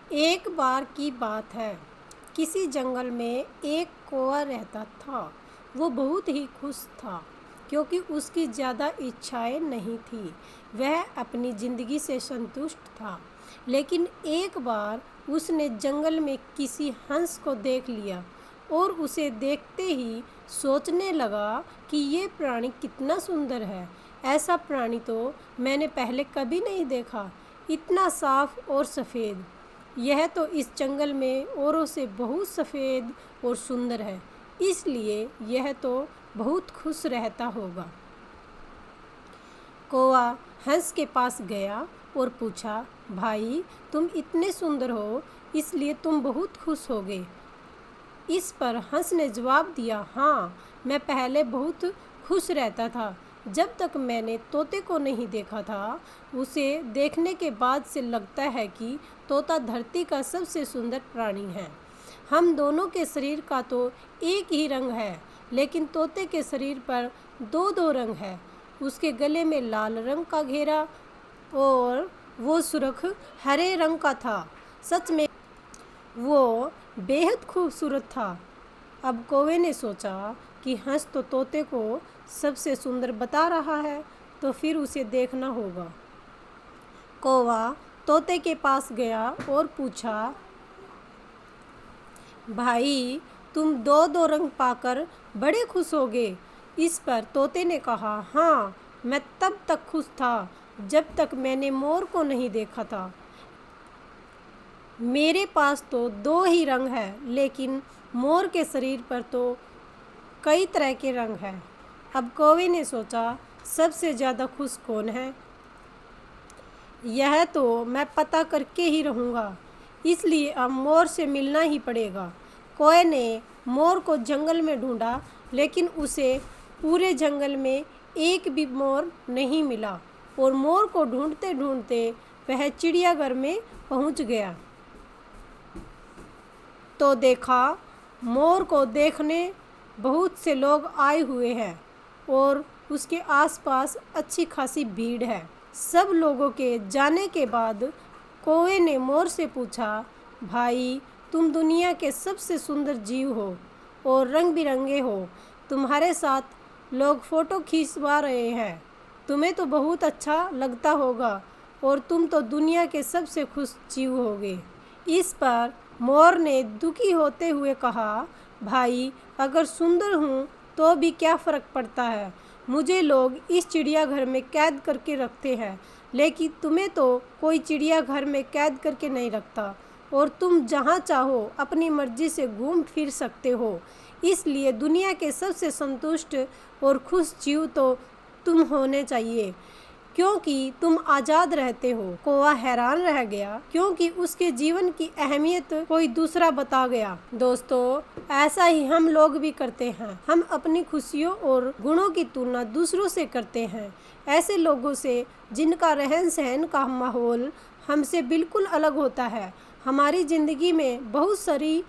एक बार की बात है। किसी जंगल में एक कौवा रहता था। वो बहुत ही खुश था क्योंकि उसकी ज़्यादा इच्छाएं नहीं थी। वह अपनी ज़िंदगी से संतुष्ट था। लेकिन एक बार उसने जंगल में किसी हंस को देख लिया और उसे देखते ही सोचने लगा कि ये प्राणी कितना सुंदर है। ऐसा प्राणी तो मैंने पहले कभी नहीं देखा, इतना साफ और सफ़ेद। यह तो इस जंगल में औरों से बहुत सफ़ेद और सुंदर है, इसलिए यह तो बहुत खुश रहता होगा। कौवा हंस के पास गया और पूछा, भाई तुम इतने सुंदर हो, इसलिए तुम बहुत खुश होगे। इस पर हंस ने जवाब दिया, हाँ, मैं पहले बहुत खुश रहता था जब तक मैंने तोते को नहीं देखा था। उसे देखने के बाद से लगता है कि तोता धरती का सबसे सुंदर प्राणी है। हम दोनों के शरीर का तो एक ही रंग है, लेकिन तोते के शरीर पर दो दो रंग है। उसके गले में लाल रंग का घेरा और वो सुर्ख हरे रंग का था। सच में वो बेहद खूबसूरत था। अब कौवे ने सोचा कि हंस तो तोते को सबसे सुंदर बता रहा है, तो फिर उसे देखना होगा। कौवा तोते के पास गया और पूछा, भाई तुम दो दो रंग पाकर बड़े खुश होगे। इस पर तोते ने कहा, हाँ, मैं तब तक खुश था जब तक मैंने मोर को नहीं देखा था। मेरे पास तो दो ही रंग है, लेकिन मोर के शरीर पर तो कई तरह के रंग हैं। अब कौवे ने सोचा, सबसे ज़्यादा खुश कौन है? यह तो मैं पता करके ही रहूँगा, इसलिए अब मोर से मिलना ही पड़ेगा। कौवे ने मोर को जंगल में ढूंढा, लेकिन उसे पूरे जंगल में एक भी मोर नहीं मिला और मोर को ढूंढते ढूंढते वह चिड़ियाघर में पहुंच गया। तो देखा, मोर को देखने बहुत से लोग आए हुए हैं और उसके आसपास अच्छी खासी भीड़ है। सब लोगों के जाने के बाद कौवे ने मोर से पूछा, भाई तुम दुनिया के सबसे सुंदर जीव हो और रंग बिरंगे हो। तुम्हारे साथ लोग फ़ोटो खिंचवा रहे हैं। तुम्हें तो बहुत अच्छा लगता होगा और तुम तो दुनिया के सबसे खुश जीव होगे। इस पर मोर ने दुखी होते हुए कहा, भाई अगर सुंदर हूँ तो भी क्या फ़र्क पड़ता है। मुझे लोग इस चिड़ियाघर में कैद करके रखते हैं, लेकिन तुम्हें तो कोई चिड़ियाघर में कैद करके नहीं रखता और तुम जहाँ चाहो अपनी मर्जी से घूम फिर सकते हो। इसलिए दुनिया के सबसे संतुष्ट और खुश जीव तो तुम होने चाहिए, क्योंकि तुम आज़ाद रहते हो। कौवा हैरान रह गया क्योंकि उसके जीवन की अहमियत कोई दूसरा बता गया। दोस्तों, ऐसा ही हम लोग भी करते हैं। हम अपनी खुशियों और गुणों की तुलना दूसरों से करते हैं, ऐसे लोगों से जिनका रहन सहन का माहौल हमसे बिल्कुल अलग होता है। हमारी ज़िंदगी में बहुत सारी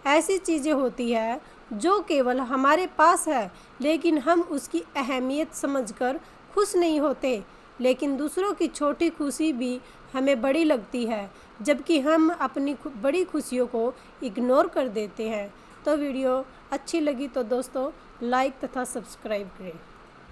ऐसी चीज़ें होती है जो केवल हमारे पास है, लेकिन हम उसकी अहमियत समझकर खुश नहीं होते। लेकिन दूसरों की छोटी खुशी भी हमें बड़ी लगती है, जबकि हम अपनी बड़ी खुशियों को इग्नोर कर देते हैं। तो वीडियो अच्छी लगी तो दोस्तों लाइक तथा सब्सक्राइब करें।